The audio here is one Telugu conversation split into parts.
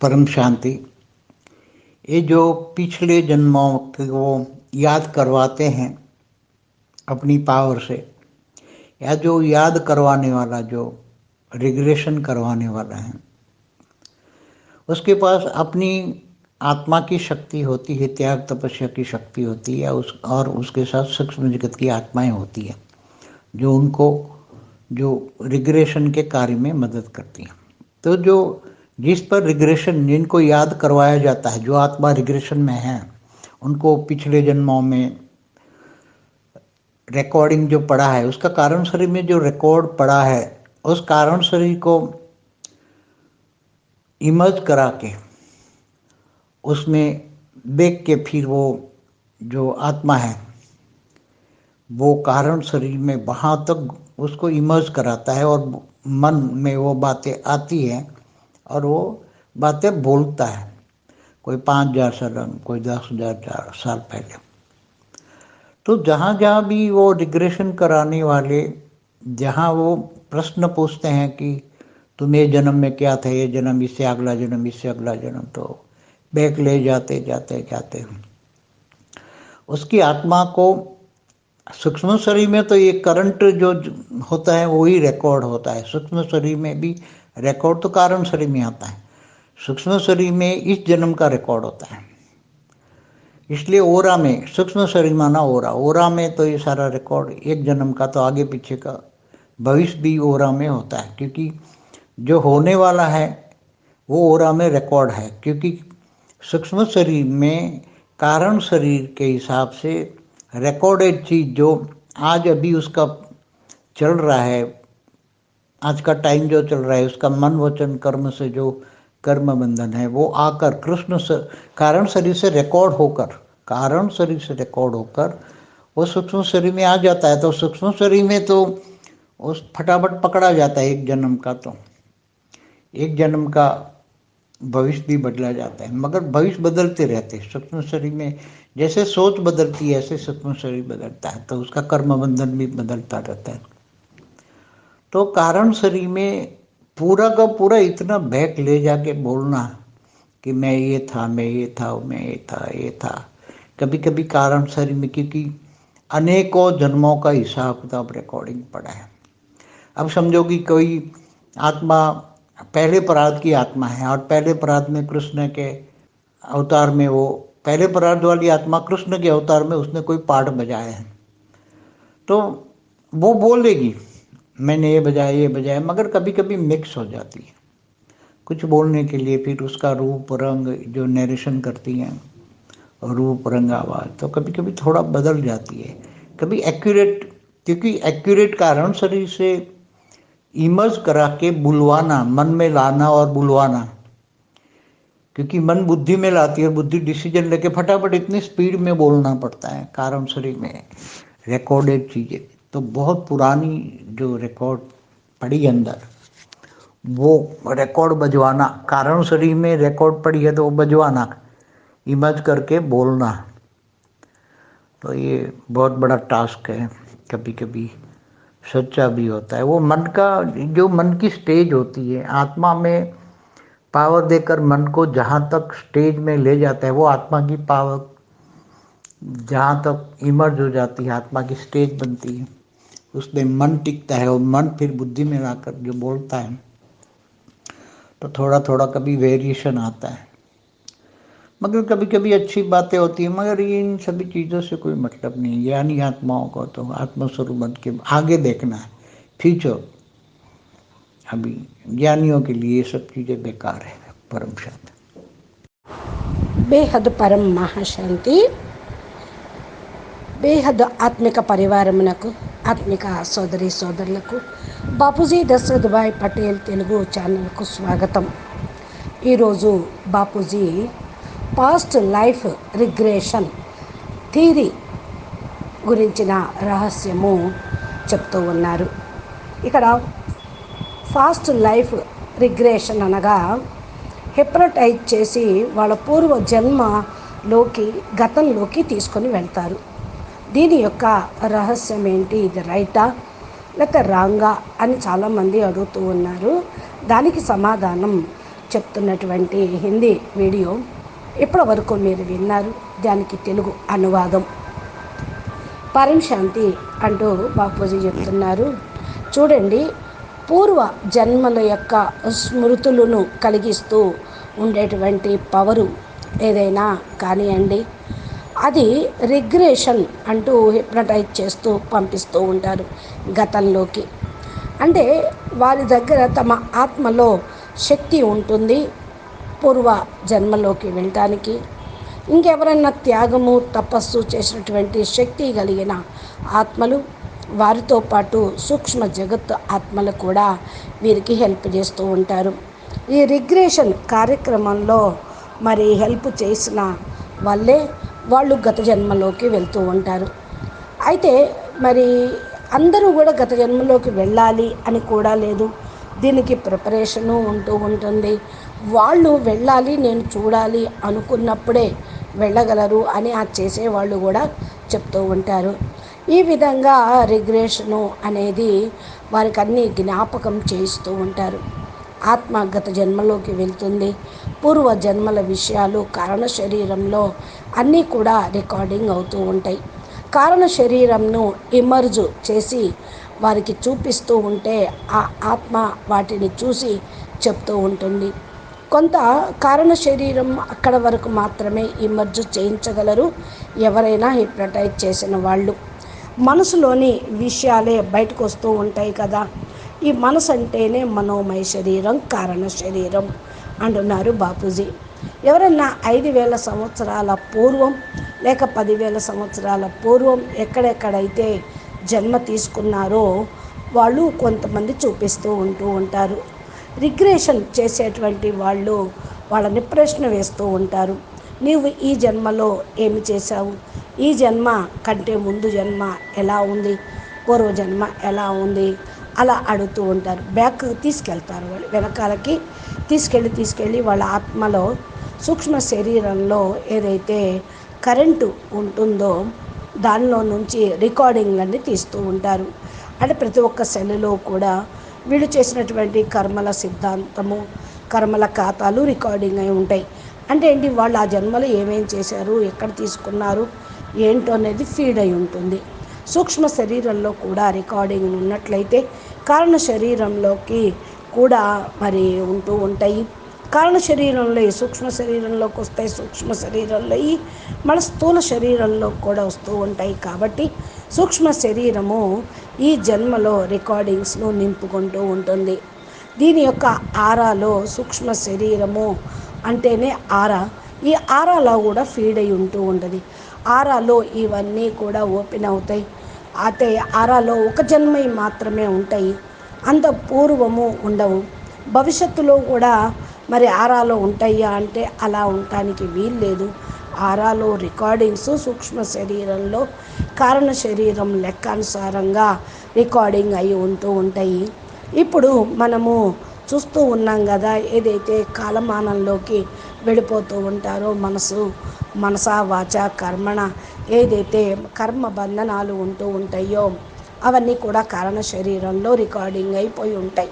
परम शांति। ये जो पिछले जन्मों को याद करवाते हैं अपनी पावर से, या जो याद करवाने वाला, जो रिग्रेशन करवाने वाला है, उसके पास अपनी आत्मा की शक्ति होती है, त्याग तपस्या की शक्ति होती है, और उसके साथ सूक्ष्म जगत की आत्माएं होती है जो उनको जो रिग्रेशन के कार्य में मदद करती हैं। तो जो जिस पर रिग्रेशन, जिनको याद करवाया जाता है, जो आत्मा रिग्रेशन में है, उनको पिछले जन्मों में रिकॉर्डिंग जो पड़ा है, उसका कारण शरीर में जो रिकॉर्ड पड़ा है, उस कारण शरीर को इमर्ज करा के उसमें देख के फिर वो जो आत्मा है वो कारण शरीर में वहाँ तक उसको इमर्ज कराता है, और मन में वो बातें आती हैं और वो बातें बोलता है। कोई 5,000 साल, कोई 10,000 साल पहले। तो जहाँ जहाँ भी वो रिग्रेशन कराने वाले, जहाँ वो प्रश्न पूछते हैं कि तुम ये जन्म में क्या थे, ये जन्म, इससे अगला जन्म, इससे अगला जन्म, तो बैक ले जाते जाते जाते उसकी आत्मा को सूक्ष्म शरीर में तो ये करंट जो होता है वही रिकॉर्ड होता है। सूक्ष्म शरीर में भी रिकॉर्ड तो कारण शरीर में आता है, सूक्ष्म शरीर में इस जन्म का रिकॉर्ड होता है। इसलिए ओरा में, सूक्ष्म शरीर माना ओरा, ओरा में तो ये सारा रिकॉर्ड एक जन्म का, तो आगे पीछे का भविष्य भी ओरा में होता है, क्योंकि जो होने वाला है वो ओरा में रिकॉर्ड है। क्योंकि सूक्ष्म शरीर में कारण शरीर के हिसाब से रिकॉर्डेड चीज जो आज अभी उसका चल रहा है, आज का टाइम जो चल रहा है, उसका मन वचन कर्म से जो कर्म बंधन है, वो आकर कारण शरीर से रिकॉर्ड होकर, कारण शरीर से रिकॉर्ड होकर वो सूक्ष्म शरीर में आ जाता है। तो सूक्ष्म शरीर में तो उस फटाफट पकड़ा जाता है एक जन्म का, तो एक जन्म का भविष्य भी बदला जाता है। मगर भविष्य बदलते रहते हैं सूक्ष्म शरीर में, जैसे सोच बदलती है ऐसे सूक्ष्म शरीर बदलता है, तो उसका कर्म बंधन भी बदलता रहता है। तो कारण शरीर में पूरा का पूरा इतना बैक ले जाके बोलना कि मैं ये था, मैं ये था, मैं ये था, ये था। कभी कभी कारण शरीर में, क्योंकि अनेकों जन्मों का हिसाब किताब रिकॉर्डिंग पड़ा है। अब समझो कि कोई आत्मा पहले प्रारब्ध की आत्मा है, और पहले प्रारब्ध में कृष्ण के अवतार में, वो पहले प्रारब्ध वाली आत्मा कृष्ण के अवतार में उसने कोई पार्ट बजाया है, तो वो बोलेगी मैंने ये बजाया, ये बजाया, मगर कभी कभी मिक्स हो जाती है कुछ बोलने के लिए। फिर उसका रूप रंग जो नरेशन करती हैं, रूप रंग आवाज़, तो कभी कभी थोड़ा बदल जाती है। कभी एक्यूरेट, क्योंकि एक्यूरेट कारण शरीर से इमर्ज करा के बुलवाना, मन में लाना और बुलवाना, क्योंकि मन बुद्धि में लाती है, बुद्धि डिसीजन लेके फटाफट इतनी स्पीड में बोलना पड़ता है कारण शरीर में रिकॉर्डेड चीज़ें। तो बहुत पुरानी जो रिकॉर्ड पड़ी अंदर, वो रिकॉर्ड बजवाना, कारण शरीर में रिकॉर्ड पड़ी है तो वो बजवाना, इमर्ज करके बोलना, तो ये बहुत बड़ा टास्क है। कभी कभी सच्चा भी होता है। वो मन का, जो मन की स्टेज होती है, आत्मा में पावर देकर मन को जहाँ तक स्टेज में ले जाता है, वो आत्मा की पावर जहाँ तक इमर्ज हो जाती है, आत्मा की स्टेज बनती है, उसमें मन टिकता है, और मन फिर बुद्धि में लाकर जो बोलता है, तो थोड़ा थोड़ा कभी वेरिएशन आता है। मगर कभी कभी अच्छी बातें होती हैं, मगर ये इन सभी चीज़ों से कोई मतलब नहीं है। ज्ञानी आत्माओं को तो आत्मस्वरूप बन के आगे देखना है, फ्यूचर। अभी ज्ञानियों के लिए ये सब चीज़ें बेकार है। परम शांति। బేహద్ పరం మహాశాంతి. బేహద్ ఆత్మిక పరివారమునకు, ఆత్మిక సోదరి సోదరులకు బాపూజీ దశరథభాయ్ పటేల్ తెలుగు ఛానల్కు స్వాగతం. ఈరోజు Bapuji past life regression theory గురించిన రహస్యము చెప్తూ ఉన్నారు. ఇక్కడ ఫాస్ట్ లైఫ్ రిగ్రెషన్ అనగా హిప్నటైజ్ చేసి వాళ్ళ పూర్వ జన్మలోకి, గతంలోకి తీసుకొని వెళ్తారు. దీని యొక్క రహస్యం ఏంటి, ఇది రైటా లేక రాంగా అని చాలామంది అడుగుతూ ఉన్నారు. దానికి సమాధానం చెప్తున్నటువంటి హిందీ వీడియో ఇప్పటి వరకు మీరు విన్నారు. దానికి తెలుగు అనువాదం. పరం శాంతి అంటూ బాపూజీ చెప్తున్నారు. చూడండి, పూర్వ జన్మల యొక్క స్మృతులను కలిగిస్తూ ఉండేటువంటి పవరు ఏదైనా కానివ్వండి, అది రిగ్రెషన్ అంటూ హిప్నటైజ్ చేస్తూ పంపిస్తూ ఉంటారు గతంలోకి. అంటే వారి దగ్గర తమ ఆత్మలో శక్తి ఉంటుంది పూర్వ జన్మలోకి వెళ్ళటానికి. ఇంకెవరన్నా త్యాగము తపస్సు చేసినటువంటి శక్తి కలిగిన ఆత్మలు, వారితో పాటు సూక్ష్మ జగత్ ఆత్మలు కూడా వీరికి హెల్ప్ చేస్తూ ఉంటారు. ఈ రిగ్రెషన్ కార్యక్రమంలో మరి హెల్ప్ చేసిన వాళ్ళు గత జన్మలోకి వెళ్తూ ఉంటారు. అయితే మరి అందరూ కూడా గత జన్మలోకి వెళ్ళాలి అని కూడా లేదు. దీనికి ప్రిపరేషను ఉంటూ ఉంటుంది. వాళ్ళు వెళ్ళాలి, నేను చూడాలి అనుకున్నప్పుడే వెళ్ళగలరు అని ఆ చేసేవాళ్ళు కూడా చెప్తూ ఉంటారు. ఈ విధంగా రిగ్రెషను అనేది వారికి అన్నీ జ్ఞాపకం చేయిస్తూ ఉంటారు. ఆత్మ గత జన్మలోకి వెళ్తుంది. పూర్వ జన్మల విషయాలు కారణ శరీరంలో అన్నీ కూడా రికార్డింగ్ అవుతూ ఉంటాయి. కారణ శరీరంను ఇమర్జ్ చేసి వారికి చూపిస్తూ ఉంటే ఆ ఆత్మ వాటిని చూసి చెప్తూ ఉంటుంది. కొంత కారణ శరీరం అక్కడ వరకు మాత్రమే ఇమర్జ్ చేయించగలరు ఎవరైనా హిప్నటైజ్ చేసిన వాళ్ళు. మనసులోని విషయాలే బయటకు వస్తూ ఉంటాయి కదా. ఈ మనసు అంటేనే మనోమయ శరీరం, కారణ శరీరం అంటున్నారు బాపూజీ. ఎవరన్నా 5,000 సంవత్సరాల పూర్వం లేక 10,000 సంవత్సరాల పూర్వం ఎక్కడెక్కడైతే జన్మ తీసుకున్నారో వాళ్ళు కొంతమంది చూపిస్తూ ఉంటూ ఉంటారు. రిగ్రెషన్ చేసేటువంటి వాళ్ళు వాళ్ళని ప్రశ్న వేస్తూ ఉంటారు. నీవు ఈ జన్మలో ఏమి చేశావు, ఈ జన్మ కంటే ముందు జన్మ ఎలా ఉంది, పూర్వజన్మ ఎలా ఉంది, అలా అడుగుతూ ఉంటారు. బ్యాక్ తీసుకెళ్తారు, వాళ్ళు వెనకాలకి తీసుకెళ్ళి వాళ్ళ ఆత్మలో సూక్ష్మ శరీరంలో ఏదైతే కరెంటు ఉంటుందో దానిలో నుంచి రికార్డింగ్లన్నీ తీస్తూ ఉంటారు. అంటే ప్రతి ఒక్క సెల్లో కూడా వీళ్ళు చేసినటువంటి కర్మల సిద్ధాంతము, కర్మల ఖాతాలు రికార్డింగ్ అయి ఉంటాయి. అంటే ఏంటి, వాళ్ళు ఆ జన్మలో ఏమేం చేశారు, ఎక్కడ తీసుకున్నారు, ఏంటో అనేది ఫీడ్ అయి ఉంటుంది. సూక్ష్మ శరీరంలో కూడా రికార్డింగ్ ఉన్నట్లయితే కారణ శరీరంలోకి కూడా మరి ఉంటూ ఉంటాయి. కారణ శరీరంలో సూక్ష్మ శరీరంలోకి వస్తాయి, సూక్ష్మ శరీరంలో మన స్థూల శరీరంలో కూడా వస్తూ ఉంటాయి. కాబట్టి సూక్ష్మ శరీరము ఈ జన్మలో రికార్డింగ్స్ను నింపుకుంటూ ఉంటుంది. దీని యొక్క ఆరాలో సూక్ష్మ శరీరము అంటేనే ఆరా, ఈ ఆరాలో కూడా ఫీడ్ అయి ఉంటూ ఉంటుంది. ఆరాలో ఇవన్నీ కూడా ఓపెన్ అవుతాయి. అయితే ఆరాలో ఒక జన్మ మాత్రమే ఉంటాయి, అంత పూర్వము ఉండవు. భవిష్యత్తులో కూడా మరి ఆరాలో ఉంటాయా అంటే అలా ఉండటానికి వీలు లేదు. ఆరాలో రికార్డింగ్స్ సూక్ష్మ శరీరంలో కారణ శరీరం లెక్కానుసారంగా రికార్డింగ్ అయి ఉంటూ ఉంటాయి. ఇప్పుడు మనము చూస్తూ ఉన్నాం కదా, ఏదైతే కాలమానంలోకి వెళ్ళిపోతూ ఉంటారో మనసా వాచ కర్మణ ఏదైతే కర్మ బంధనాలు ఉంటూ ఉంటాయో అవన్నీ కూడా కారణ శరీరంలో రికార్డింగ్ అయిపోయి ఉంటాయి,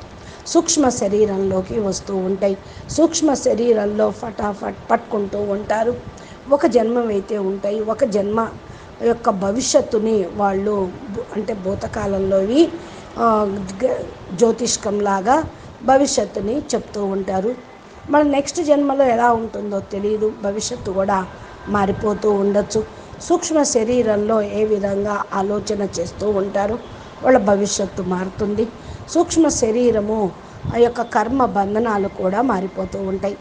సూక్ష్మ శరీరంలోకి వస్తూ ఉంటాయి. సూక్ష్మ శరీరంలో ఫటాఫట్ పట్టుకుంటూ ఉంటారు. ఒక జన్మ అయితే ఉంటాయి, ఒక జన్మ యొక్క భవిష్యత్తుని వాళ్ళు అంటే భూతకాలంలోవి జ్యోతిష్కంలాగా భవిష్యత్తుని చెప్తూ ఉంటారు. మన నెక్స్ట్ జన్మలో ఎలా ఉంటుందో తెలియదు, భవిష్యత్తు కూడా మారిపోతూ ఉండొచ్చు. సూక్ష్మ శరీరంలో ఏ విధంగా ఆలోచన చేస్తూ ఉంటారో వాళ్ళ భవిష్యత్తు మారుతుంది. సూక్ష్మ శరీరము ఆ యొక్క కర్మ బంధనాలు కూడా మారిపోతూ ఉంటాయి.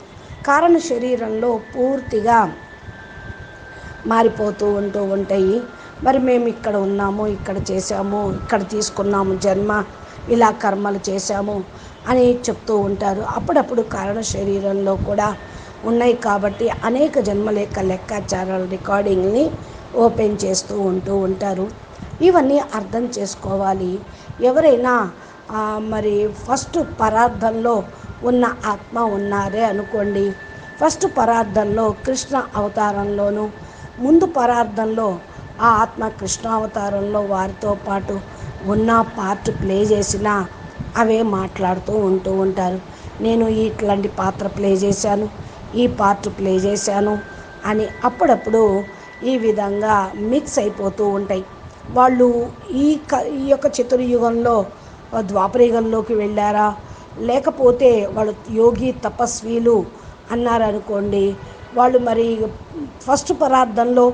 కారణ శరీరంలో పూర్తిగా మారిపోతూ ఉంటాయి. మరి మేము ఇక్కడ ఉన్నాము, ఇక్కడ చేశాము, ఇక్కడ తీసుకున్నాము జన్మ, ఇలా కర్మలు చేశాము అని చెప్తూ ఉంటారు. అప్పుడప్పుడు కారణ శరీరంలో కూడా ఉన్నాయి కాబట్టి అనేక జన్మల యొక్క లెక్కాచారాల రికార్డింగ్ని ఓపెన్ చేస్తూ ఉంటారు. ఇవన్నీ అర్థం చేసుకోవాలి. ఎవరైనా మరి ఫస్ట్ పరార్థంలో ఉన్న ఆత్మ ఉన్నారే అనుకోండి, ఫస్ట్ పరార్థంలో కృష్ణ అవతారంలోను, ముందు పరార్థంలో ఆ ఆత్మ కృష్ణావతారంలో వారితో పాటు ఉన్న పార్ట్ ప్లే చేసిన అవే మాట్లాడుతూ ఉంటారు. నేను ఇట్లాంటి పాత్ర ప్లే చేశాను, ఈ పార్ట్ ప్లే చేశాను అని అప్పుడప్పుడు ఈ విధంగా మిక్స్ అయిపోతూ ఉంటాయి. వాళ్ళు ఈ యొక్క చతుర్యుగంలో ద్వాపరయుగంలోకి వెళ్ళారా, లేకపోతే వాళ్ళు యోగి తపస్వీలు అన్నారనుకోండి, వాళ్ళు మరి ఫస్ట్ పరార్థంలో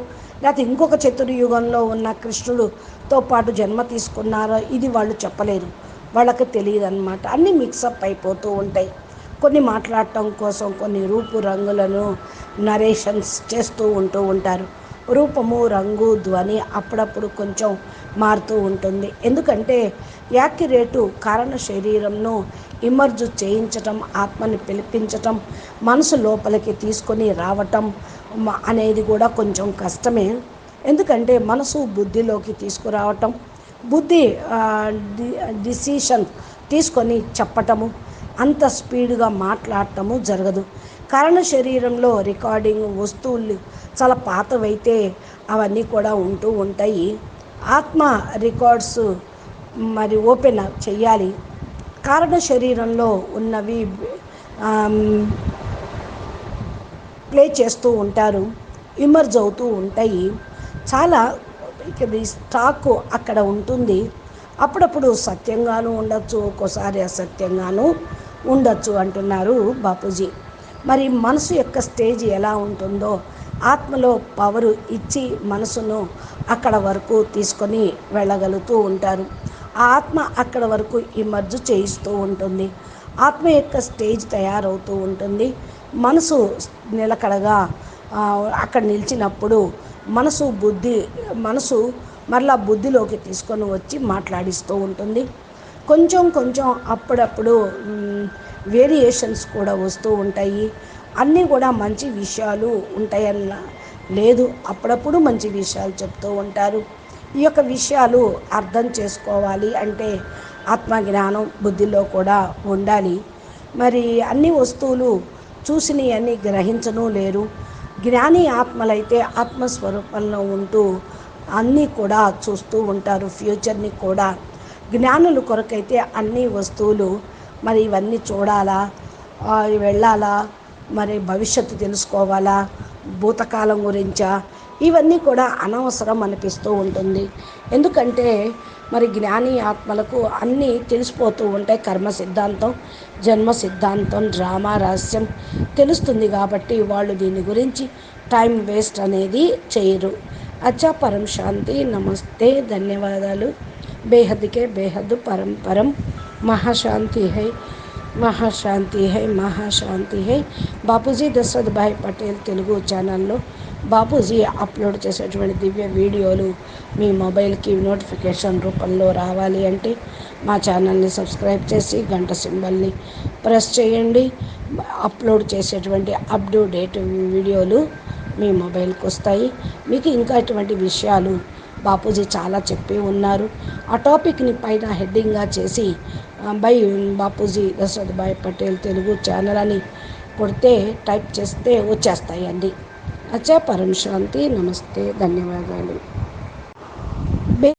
లేకపోతే ఇంకొక చతుర్యుగంలో ఉన్న కృష్ణుడితో పాటు జన్మ తీసుకున్నారో ఇది వాళ్ళు చెప్పలేరు, వాళ్ళకి తెలియదు అన్నమాట. అన్నీ మిక్సప్ అయిపోతూ ఉంటాయి. కొన్ని మాట్లాడటం కోసం కొన్ని రూపు రంగులను నరేషన్స్ చేస్తూ ఉంటారు. రూపము, రంగు, ధ్వని అప్పుడప్పుడు కొంచెం మారుతూ ఉంటుంది. ఎందుకంటే యాక్యురేటు కారణ శరీరంను ఇమర్జ్ చేయించటం, ఆత్మని పిలిపించటం, మనసు లోపలికి తీసుకొని రావటం అనేది కూడా కొంచెం కష్టమే. ఎందుకంటే మనసు బుద్ధిలోకి తీసుకురావటం, బుద్ధి డిసిషన్ తీసుకొని చెప్పటము, అంత స్పీడ్గా మాట్లాడటము జరగదు. కారణ శరీరంలో రికార్డింగ్ వస్తువులు చాలా పాతవైతే అవన్నీ కూడా ఉంటూ ఉంటాయి. ఆత్మ రికార్డ్స్ మరి ఓపెన్ చెయ్యాలి. కారణ శరీరంలో ఉన్నవి ప్లే చేస్తూ ఉంటారు, ఇమర్జ్ అవుతూ ఉంటాయి. చాలా ఇది స్టాక్ అక్కడ ఉంటుంది. అప్పుడప్పుడు సత్యంగానూ ఉండొచ్చు, ఒక్కోసారి అసత్యంగానూ ఉండొచ్చు అంటున్నారు బాపూజీ. మరి మనసు యొక్క స్టేజ్ ఎలా ఉంటుందో ఆత్మలో పవరు ఇచ్చి మనసును అక్కడ వరకు తీసుకొని వెళ్ళగలుగుతూ ఉంటారు. ఆ ఆత్మ అక్కడ వరకు ఇమర్జ్ చేయిస్తూ ఉంటుంది. ఆత్మ యొక్క స్టేజ్ తయారవుతూ ఉంటుంది. మనసు నిలకడగా అక్కడ నిలిచినప్పుడు మనసు మరలా బుద్ధిలోకి తీసుకొని వచ్చి మాట్లాడిస్తూ ఉంటుంది. కొంచెం కొంచెం అప్పుడప్పుడు వేరియేషన్స్ కూడా వస్తూ ఉంటాయి. అన్నీ కూడా మంచి విషయాలు ఉంటాయన్న లేదు, అప్పుడప్పుడు మంచి విషయాలు చెప్తూ ఉంటారు. ఈ యొక్క విషయాలు అర్థం చేసుకోవాలి అంటే ఆత్మజ్ఞానం బుద్ధిలో కూడా ఉండాలి. మరి అన్ని వస్తువులు చూసినవి అన్నీ గ్రహించను లేరు. జ్ఞాని ఆత్మలైతే ఆత్మస్వరూపంలో ఉంటూ అన్నీ కూడా చూస్తూ ఉంటారు, ఫ్యూచర్ని కూడా. జ్ఞానుల కొరకైతే అన్ని వస్తువులు మరి ఇవన్నీ చూడాలా, వెళ్ళాలా, మరి భవిష్యత్తు తెలుసుకోవాలా, భూతకాలం గురించా, ఇవన్నీ కూడా అనవసరం అనిపిస్తూ ఉంటుంది. ఎందుకంటే మరి జ్ఞాని ఆత్మలకు అన్నీ తెలిసిపోతూ ఉంటాయి. కర్మ సిద్ధాంతం, జన్మ సిద్ధాంతం, డ్రామా, రహస్యం తెలుస్తుంది కాబట్టి వాళ్ళు దీని గురించి టైం వేస్ట్ అనేది చేయరు. అచ్చా, పరం శాంతి. నమస్తే, ధన్యవాదాలు. బేహద్కే బేహద్ పరం పరం. మహాశాంతి హై, మహాశాంతి హై, మహాశాంతి హై. బాపూజీ దశరథ్ భాయ్ పటేల్ తెలుగు ఛానల్లో బాపూజీ అప్లోడ్ చేసేటువంటి దివ్య వీడియోలు మీ మొబైల్కి నోటిఫికేషన్ రూపంలో రావాలి అంటే మా ఛానల్ని సబ్స్క్రైబ్ చేసి గంట సింబల్ని ప్రెస్ చేయండి. అప్లోడ్ చేసేటువంటి అప్ టు డేట్ వీడియోలు మీ మొబైల్కి వస్తాయి. మీకు ఇంకా ఇటువంటి విషయాలు బాపూజీ చాలా చెప్పి ఉన్నారు. ఆ టాపిక్ని పైన హెడ్డింగ్గా చేసి బై బాపూజీ దశరథ్ భాయ్ పటేల్ తెలుగు ఛానల్ అని కొడితే టైప్ చేస్తే వచ్చేస్తాయండి. అచ్చా, పరం శాంతి. నమస్తే, ధన్యవాదాలు.